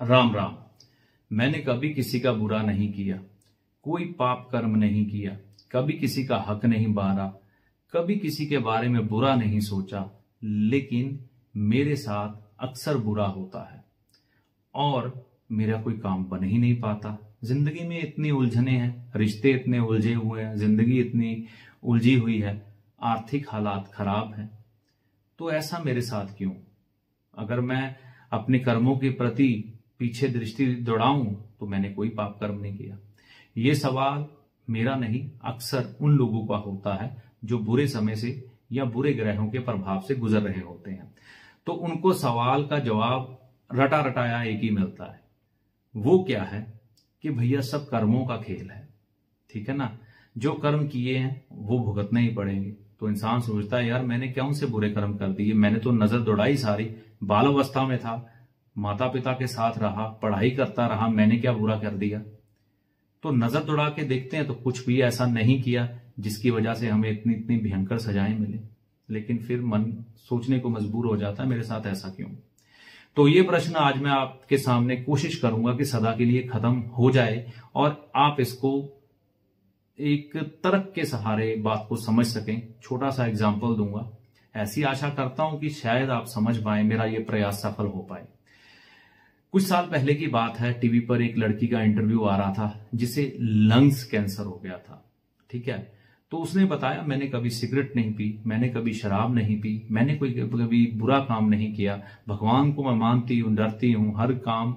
राम राम। मैंने कभी किसी का बुरा नहीं किया, कोई पाप कर्म नहीं किया, कभी किसी का हक नहीं बारा, कभी किसी के बारे में बुरा नहीं सोचा, लेकिन मेरे साथ अक्सर बुरा होता है और मेरा कोई काम बन ही नहीं पाता। जिंदगी में इतनी उलझने हैं, रिश्ते इतने उलझे हुए हैं, जिंदगी इतनी उलझी हुई है, आर्थिक हालात खराब हैं। तो ऐसा मेरे साथ क्यों? अगर मैं अपने कर्मों के प्रति पीछे दृष्टि दौड़ाऊं तो मैंने कोई पाप कर्म नहीं किया। ये सवाल मेरा नहीं, अक्सर उन लोगों का होता है जो बुरे समय से या बुरे ग्रहों के प्रभाव से गुजर रहे होते हैं। तो उनको सवाल का जवाब रटा रटाया एक ही मिलता है। वो क्या है कि भैया सब कर्मों का खेल है, ठीक है ना। जो कर्म किए हैं वो भुगतने ही पड़ेंगे। तो इंसान सोचता है यार मैंने कौन से बुरे कर्म कर दिए, मैंने तो नजर दौड़ाई सारी, बाल अवस्था में था, माता पिता के साथ रहा, पढ़ाई करता रहा, मैंने क्या बुरा कर दिया। तो नजर दौड़ा के देखते हैं तो कुछ भी ऐसा नहीं किया जिसकी वजह से हमें इतनी इतनी भयंकर सजाएं मिले। लेकिन फिर मन सोचने को मजबूर हो जाता है मेरे साथ ऐसा क्यों। तो ये प्रश्न आज मैं आपके सामने कोशिश करूंगा कि सदा के लिए खत्म हो जाए और आप इसको एक तर्क के सहारे बात को समझ सकें। छोटा सा एग्जाम्पल दूंगा, ऐसी आशा करता हूं कि शायद आप समझ पाए, मेरा ये प्रयास सफल हो पाए। कुछ साल पहले की बात है, टीवी पर एक लड़की का इंटरव्यू आ रहा था जिसे लंग्स कैंसर हो गया था, ठीक है। तो उसने बताया मैंने कभी सिगरेट नहीं पी, मैंने कभी शराब नहीं पी, मैंने कोई कभी बुरा काम नहीं किया, भगवान को मैं मानती हूँ, डरती हूँ, हर काम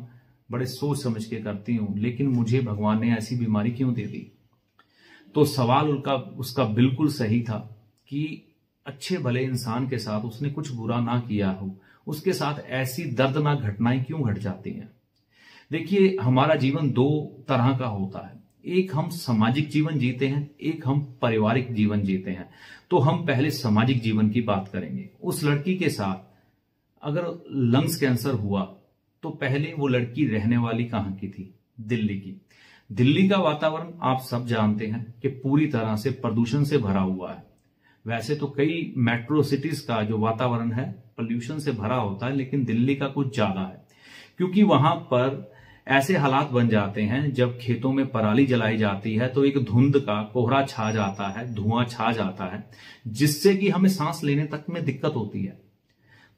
बड़े सोच समझ के करती हूँ, लेकिन मुझे भगवान ने ऐसी बीमारी क्यों दे दी। तो सवाल उसका बिल्कुल सही था कि अच्छे भले इंसान के साथ उसने कुछ बुरा ना किया हो, उसके साथ ऐसी दर्दनाक घटनाएं क्यों घट जाती हैं। देखिए हमारा जीवन दो तरह का होता है, एक हम सामाजिक जीवन जीते हैं, एक हम पारिवारिक जीवन जीते हैं। तो हम पहले सामाजिक जीवन की बात करेंगे। उस लड़की के साथ अगर लंग्स कैंसर हुआ तो पहले वो लड़की रहने वाली कहां की थी? दिल्ली की। दिल्ली का वातावरण आप सब जानते हैं कि पूरी तरह से प्रदूषण से भरा हुआ है। वैसे तो कई मेट्रो सिटीज का जो वातावरण है पोल्यूशन से भरा होता है, लेकिन दिल्ली का कुछ ज्यादा है, क्योंकि वहां पर ऐसे हालात बन जाते हैं जब खेतों में पराली जलाई जाती है तो एक धुंध का कोहरा छा जाता है, धुआं छा जाता है, जिससे कि हमें सांस लेने तक में दिक्कत होती है।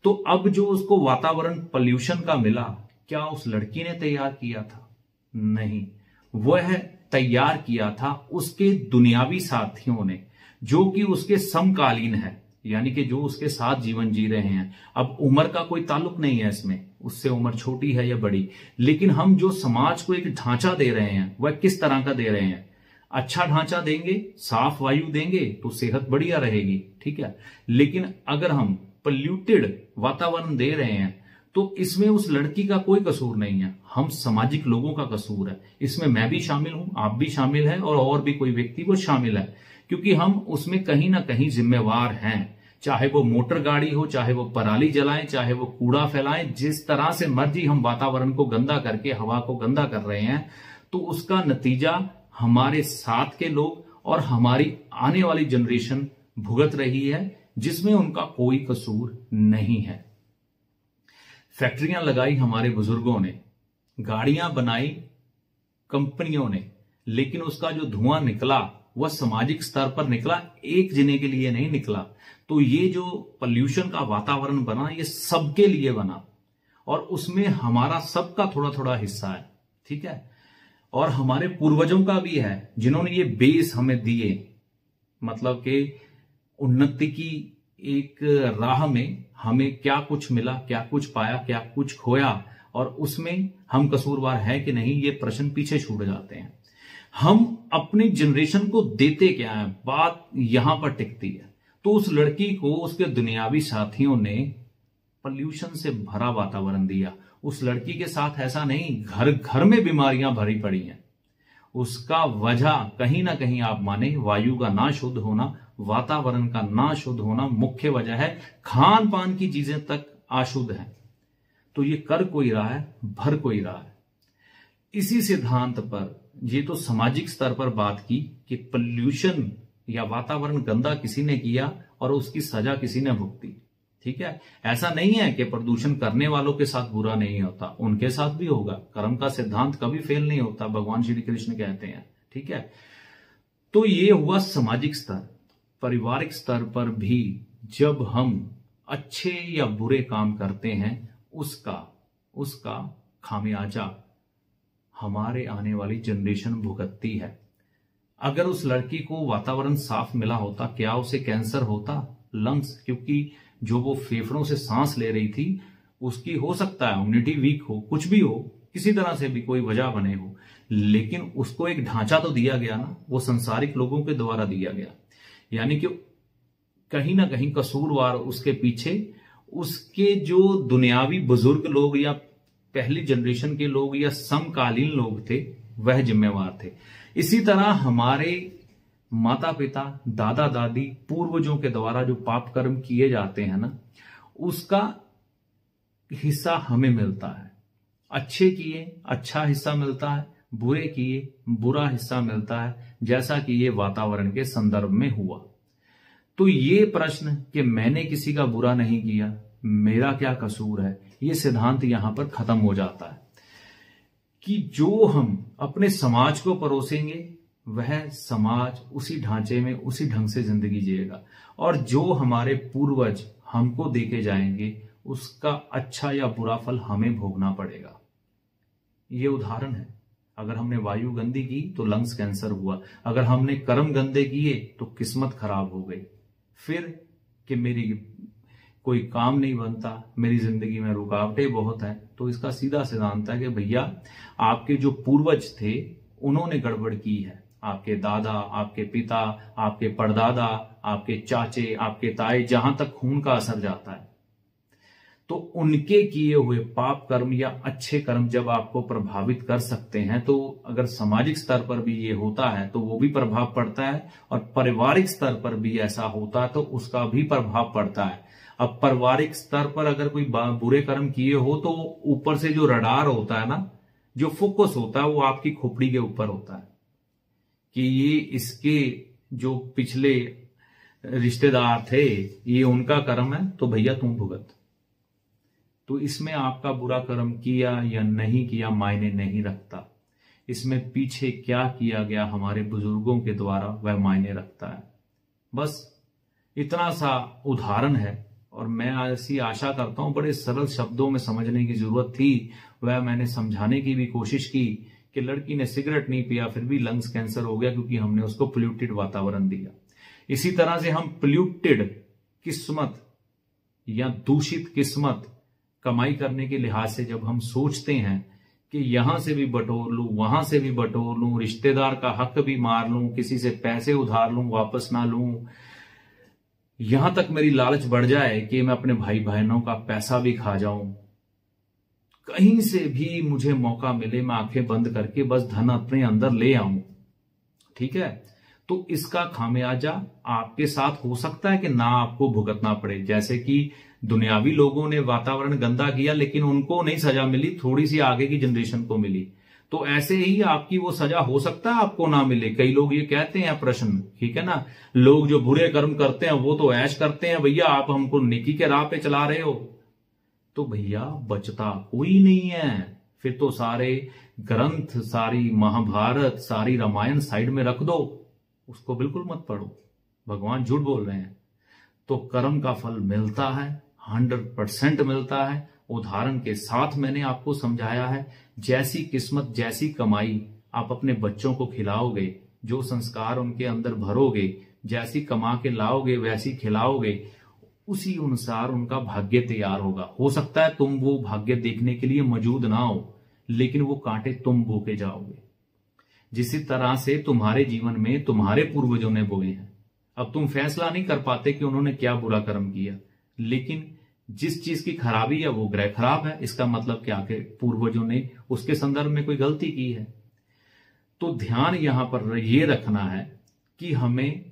तो अब जो उसको वातावरण पोल्यूशन का मिला, क्या उस लड़की ने तैयार किया था? नहीं, वह तैयार किया था उसके दुनियावी साथियों ने, जो कि उसके समकालीन है, यानी कि जो उसके साथ जीवन जी रहे हैं। अब उम्र का कोई ताल्लुक नहीं है इसमें, उससे उम्र छोटी है या बड़ी, लेकिन हम जो समाज को एक ढांचा दे रहे हैं वह किस तरह का दे रहे हैं। अच्छा ढांचा देंगे, साफ वायु देंगे तो सेहत बढ़िया रहेगी, ठीक है। लेकिन अगर हम पोल्यूटेड वातावरण दे रहे हैं तो इसमें उस लड़की का कोई कसूर नहीं है, हम सामाजिक लोगों का कसूर है। इसमें मैं भी शामिल हूं, आप भी शामिल हैं और भी कोई व्यक्ति वो शामिल है, क्योंकि हम उसमें कहीं ना कहीं जिम्मेवार हैं। चाहे वो मोटर गाड़ी हो, चाहे वो पराली जलाएं, चाहे वो कूड़ा फैलाएं, जिस तरह से मर्जी हम वातावरण को गंदा करके हवा को गंदा कर रहे हैं, तो उसका नतीजा हमारे साथ के लोग और हमारी आने वाली जनरेशन भुगत रही है, जिसमें उनका कोई कसूर नहीं है। फैक्ट्रियां लगाई हमारे बुजुर्गों ने, गाड़ियां बनाई कंपनियों ने, लेकिन उसका जो धुआं निकला वह सामाजिक स्तर पर निकला, एक जने के लिए नहीं निकला। तो ये जो पोल्यूशन का वातावरण बना ये सबके लिए बना और उसमें हमारा सबका थोड़ा थोड़ा हिस्सा है, ठीक है। और हमारे पूर्वजों का भी है, जिन्होंने ये बेस हमें दिए, मतलब कि उन्नति की एक राह में हमें क्या कुछ मिला, क्या कुछ पाया, क्या कुछ खोया, और उसमें हम कसूरवार है कि नहीं, ये प्रश्न पीछे छूट जाते हैं। हम अपनी जनरेशन को देते क्या है, बात यहां पर टिकती है। तो उस लड़की को उसके दुनियावी साथियों ने पोल्यूशन से भरा वातावरण दिया। उस लड़की के साथ ऐसा नहीं, घर घर में बीमारियां भरी पड़ी हैं। उसका वजह कहीं ना कहीं आप माने वायु का ना शुद्ध होना, वातावरण का ना शुद्ध होना मुख्य वजह है। खान पान की चीजें तक अशुद्ध है। तो ये कर कोई रहा है, भर कोई रहा है। इसी सिद्धांत पर ये तो सामाजिक स्तर पर बात की कि पोल्यूशन या वातावरण गंदा किसी ने किया और उसकी सजा किसी ने भुगती। ठीक है, ऐसा नहीं है कि प्रदूषण करने वालों के साथ बुरा नहीं होता, उनके साथ भी होगा। कर्म का सिद्धांत कभी फेल नहीं होता, भगवान श्री कृष्ण कहते हैं। ठीक है, तो ये हुआ सामाजिक स्तर। पारिवारिक स्तर पर भी जब हम अच्छे या बुरे काम करते हैं, उसका खामियाजा हमारे आने वाली जनरेशन भुगतती है। अगर उस लड़की को वातावरण साफ मिला होता, क्या उसे कैंसर होता? लंग्स, क्योंकि जो वो फेफड़ों से सांस ले रही थी, उसकी हो सकता है इम्यूनिटी वीक हो, कुछ भी हो, किसी तरह से भी कोई वजह बने हो, लेकिन उसको एक ढांचा तो दिया गया ना, वो संसारिक लोगों के द्वारा दिया गया। यानी कि कहीं ना कहीं कसूरवार उसके पीछे उसके जो दुनियावी बुजुर्ग लोग या पहली जनरेशन के लोग या समकालीन लोग थे, वह जिम्मेवार थे। इसी तरह हमारे माता पिता, दादा दादी, पूर्वजों के द्वारा जो पाप कर्म किए जाते हैं ना, उसका हिस्सा हमें मिलता है। अच्छे किए अच्छा हिस्सा मिलता है, बुरे किए बुरा हिस्सा मिलता है, जैसा कि ये वातावरण के संदर्भ में हुआ। तो ये प्रश्न कि मैंने किसी का बुरा नहीं किया, मेरा क्या कसूर है, ये सिद्धांत यहां पर खत्म हो जाता है कि जो हम अपने समाज को परोसेंगे, वह समाज उसी ढांचे में उसी ढंग से जिंदगी जिएगा, और जो हमारे पूर्वज हमको देके जाएंगे, उसका अच्छा या बुरा फल हमें भोगना पड़ेगा। ये उदाहरण है। अगर हमने वायु गंदी की तो लंग्स कैंसर हुआ, अगर हमने कर्म गंदे किए तो किस्मत खराब हो गई। फिर कि मेरी कोई काम नहीं बनता, मेरी जिंदगी में रुकावटें बहुत हैं, तो इसका सीधा सिद्धांत है कि भैया आपके जो पूर्वज थे उन्होंने गड़बड़ की है। आपके दादा, आपके पिता, आपके परदादा, आपके चाचे, आपके ताए, जहां तक खून का असर जाता है, तो उनके किए हुए पाप कर्म या अच्छे कर्म जब आपको प्रभावित कर सकते हैं, तो अगर सामाजिक स्तर पर भी ये होता है तो वो भी प्रभाव पड़ता है, और पारिवारिक स्तर पर भी ऐसा होता है तो उसका भी प्रभाव पड़ता है। अब पारिवारिक स्तर पर अगर कोई बुरे कर्म किए हो, तो ऊपर से जो रडार होता है ना, जो फोकस होता है, वो आपकी खोपड़ी के ऊपर होता है कि ये इसके जो पिछले रिश्तेदार थे, ये उनका कर्म है, तो भैया तुम भुगत। तो इसमें आपका बुरा कर्म किया या नहीं किया मायने नहीं रखता, इसमें पीछे क्या किया गया हमारे बुजुर्गों के द्वारा वह मायने रखता है। बस इतना सा उदाहरण है, और मैं ऐसी आशा करता हूं बड़े सरल शब्दों में समझने की जरूरत थी, वह मैंने समझाने की भी कोशिश की कि लड़की ने सिगरेट नहीं पिया फिर भी लंग्स कैंसर हो गया, क्योंकि हमने उसको पोल्यूटेड वातावरण दिया। इसी तरह से हम पोल्यूटेड किस्मत या दूषित किस्मत कमाई करने के लिहाज से जब हम सोचते हैं कि यहां से भी बटोर लूं, वहां से भी बटोर लूं, रिश्तेदार का हक भी मार लूं, किसी से पैसे उधार लूं वापस ना लूं, यहां तक मेरी लालच बढ़ जाए कि मैं अपने भाई बहनों का पैसा भी खा जाऊं, कहीं से भी मुझे मौका मिले मैं आंखें बंद करके बस धन अपने अंदर ले आऊं, ठीक है, तो इसका खामियाजा आपके साथ हो सकता है कि ना आपको भुगतना पड़े। जैसे कि दुनियावी लोगों ने वातावरण गंदा किया लेकिन उनको नहीं सजा मिली, थोड़ी सी आगे की जनरेशन को मिली, तो ऐसे ही आपकी वो सजा हो सकता है आपको ना मिले। कई लोग ये कहते हैं प्रश्न, ठीक है ना, लोग जो बुरे कर्म करते हैं वो तो ऐश करते हैं, भैया आप हमको नेकी के राह पे चला रहे हो, तो भैया बचता कोई नहीं है। फिर तो सारे ग्रंथ, सारी महाभारत, सारी रामायण साइड में रख दो, उसको बिल्कुल मत पढ़ो, भगवान झूठ बोल रहे हैं। तो कर्म का फल मिलता है, 100% मिलता है। उदाहरण के साथ मैंने आपको समझाया है, जैसी किस्मत जैसी कमाई आप अपने बच्चों को खिलाओगे, जो संस्कार उनके अंदर भरोगे, जैसी कमा के लाओगे वैसी खिलाओगे, उसी अनुसार उनका भाग्य तैयार होगा। हो सकता है तुम वो भाग्य देखने के लिए मौजूद ना हो, लेकिन वो कांटे तुम बो के जाओगे, जिस तरह से तुम्हारे जीवन में तुम्हारे पूर्वजों ने बोए हैं। अब तुम फैसला नहीं कर पाते कि उन्होंने क्या बुरा कर्म किया, लेकिन जिस चीज की खराबी है वो ग्रह खराब है, इसका मतलब क्या कि पूर्वजों ने उसके संदर्भ में कोई गलती की है। तो ध्यान यहां पर यह रखना है कि हमें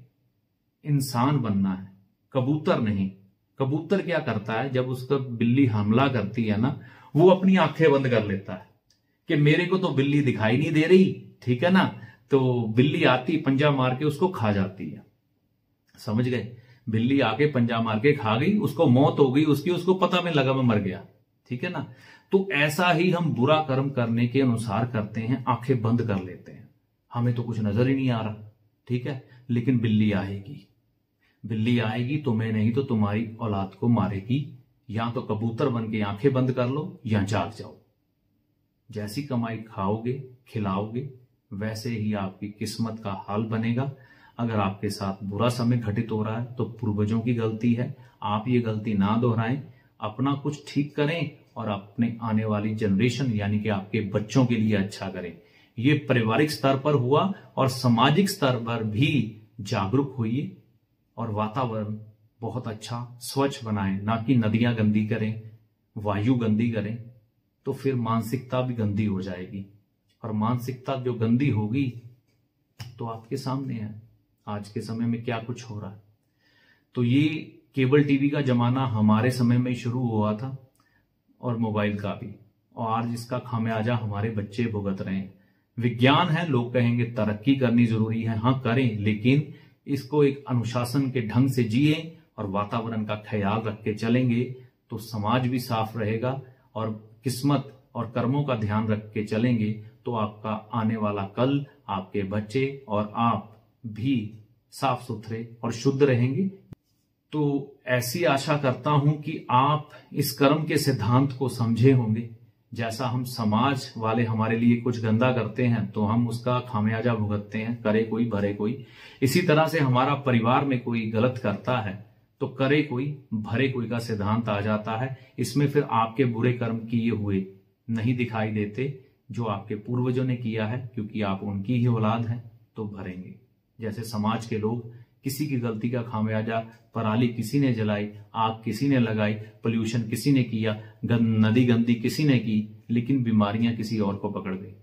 इंसान बनना है, कबूतर नहीं। कबूतर क्या करता है, जब उसका बिल्ली हमला करती है ना, वो अपनी आंखें बंद कर लेता है कि मेरे को तो बिल्ली दिखाई नहीं दे रही, ठीक है ना, तो बिल्ली आती पंजा मार के उसको खा जाती है, समझ गए। बिल्ली आके पंजा मार के खा गई, उसको मौत हो गई उसकी, उसको पता में लगा मैं मर गया, ठीक है ना। तो ऐसा ही हम बुरा कर्म करने के अनुसार करते हैं, आंखें बंद कर लेते हैं, हमें तो कुछ नजर ही नहीं आ रहा, ठीक है। लेकिन बिल्ली आएगी, बिल्ली आएगी तुम्हें नहीं तो तुम्हारी औलाद को मारेगी। या तो कबूतर बन के आंखें बंद कर लो या जाग जाओ। जैसी कमाई खाओगे खिलाओगे वैसे ही आपकी किस्मत का हाल बनेगा। अगर आपके साथ बुरा समय घटित हो रहा है तो पूर्वजों की गलती है, आप ये गलती ना दोहराएं, अपना कुछ ठीक करें और अपने आने वाली जनरेशन यानी कि आपके बच्चों के लिए अच्छा करें। ये पारिवारिक स्तर पर हुआ और सामाजिक स्तर पर भी जागरूक होइए और वातावरण बहुत अच्छा स्वच्छ बनाएं, ना कि नदियां गंदी करें, वायु गंदी करें, तो फिर मानसिकता भी गंदी हो जाएगी। और मानसिकता जो गंदी होगी तो आपके सामने है आज के समय में क्या कुछ हो रहा है। तो ये केबल टीवी का जमाना हमारे समय में शुरू हुआ था और मोबाइल का भी, और आज इसका खामियाजा हमारे बच्चे भुगत रहे हैं। विज्ञान है, लोग कहेंगे तरक्की करनी जरूरी है, हाँ करें, लेकिन इसको एक अनुशासन के ढंग से जिए और वातावरण का ख्याल रख के चलेंगे तो समाज भी साफ रहेगा। और किस्मत और कर्मों का ध्यान रख के चलेंगे तो आपका आने वाला कल, आपके बच्चे और आप भी साफ सुथरे और शुद्ध रहेंगे। तो ऐसी आशा करता हूं कि आप इस कर्म के सिद्धांत को समझे होंगे। जैसा हम समाज वाले हमारे लिए कुछ गंदा करते हैं तो हम उसका खामियाजा भुगतते हैं, करे कोई भरे कोई। इसी तरह से हमारा परिवार में कोई गलत करता है तो करे कोई भरे कोई का सिद्धांत आ जाता है। इसमें फिर आपके बुरे कर्म किए हुए नहीं दिखाई देते जो आपके पूर्वजों ने किया है, क्योंकि आप उनकी ही औलाद हैं, तो भरेंगे। जैसे समाज के लोग किसी की गलती का खामियाजा, पराली किसी ने जलाई, आग किसी ने लगाई, पोल्यूशन किसी ने किया, नदी गंदी किसी ने की, लेकिन बीमारियां किसी और को पकड़ गई।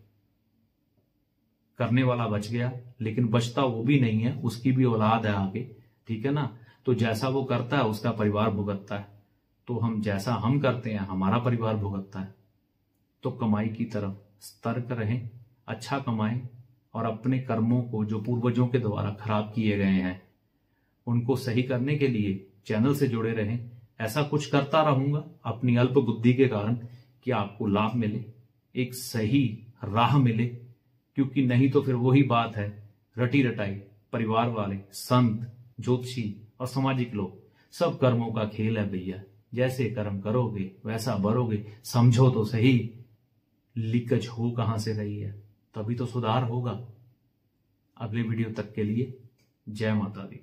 करने वाला बच गया, लेकिन बचता वो भी नहीं है, उसकी भी औलाद है आगे, ठीक है ना। तो जैसा वो करता है उसका परिवार भुगतता है, तो हम जैसा हम करते हैं हमारा परिवार भुगतता है। तो कमाई की तरफ सतर्क रहें, अच्छा कमाएं और अपने कर्मों को जो पूर्वजों के द्वारा खराब किए गए हैं उनको सही करने के लिए चैनल से जुड़े रहें। ऐसा कुछ करता रहूंगा अपनी अल्प बुद्धि के कारण कि आपको लाभ मिले, एक सही राह मिले, क्योंकि नहीं तो फिर वही बात है, रटी रटाई परिवार वाले, संत, ज्योतिषी और सामाजिक लोग, सब कर्मों का खेल है भैया। जैसे कर्म करोगे वैसा भरोगे। समझो तो सही, लीकेज हो कहां से रही है, तभी तो सुधार होगा। अगले वीडियो तक के लिए जय माता दी।